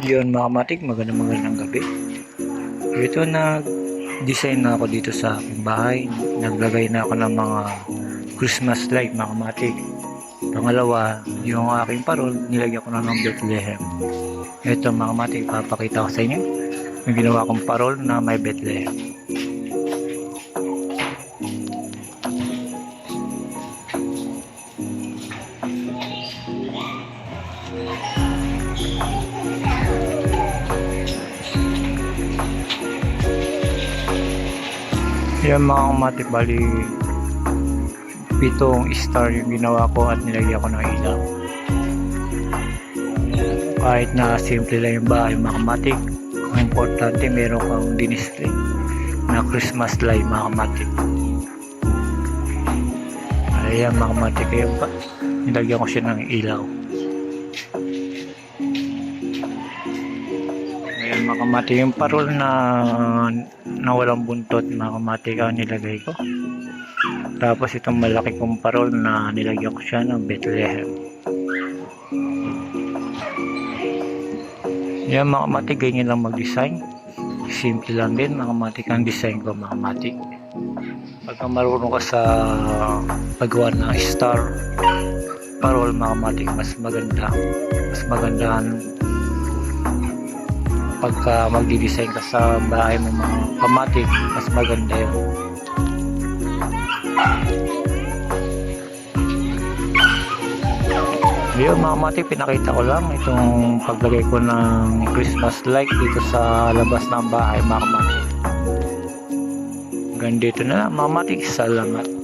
Yun mga matik, magandang gabi. Ito nag-design na ako dito sa aking bahay. Naglagay na ako ng mga Christmas light mga matik. Pangalawa, yung aking parol, nilagyan ko na ng Bethlehem. Ito mga matik, papakita ko sa inyo. Yung ginawa kong parol na may Bethlehem. Yan mga matik, bali 7 star yung ginawa ko at nilagyan ko ng ilaw. Kahit na simple lang yung bahay mga matik, ang importante meron kang dinisplay na Christmas light mga matik. Ayan mga matik, ayan pa, nilagyan ko siya ng ilaw. Ayan mga matik, yung parol na walang buntot mga matik ang nilagay ko. Tapos itong malaki kong parol na nilagyan ko siya ng Bethlehem. Yan mga matik, ganyan lang mag-design. Simple lang din mga matik ang design ko mga matik. Pagka marunong ka sa paggawa ng star parol mga matik, mas maganda. Mas magandahan pagka magdi-design ka sa bahay mo mga kamatik, mas maganda yun. Yun mga matik, pinakita ko lang itong paglagay ko ng Christmas light dito sa labas ng bahay mga matik. Hanggang dito na lang mga matik, salamat.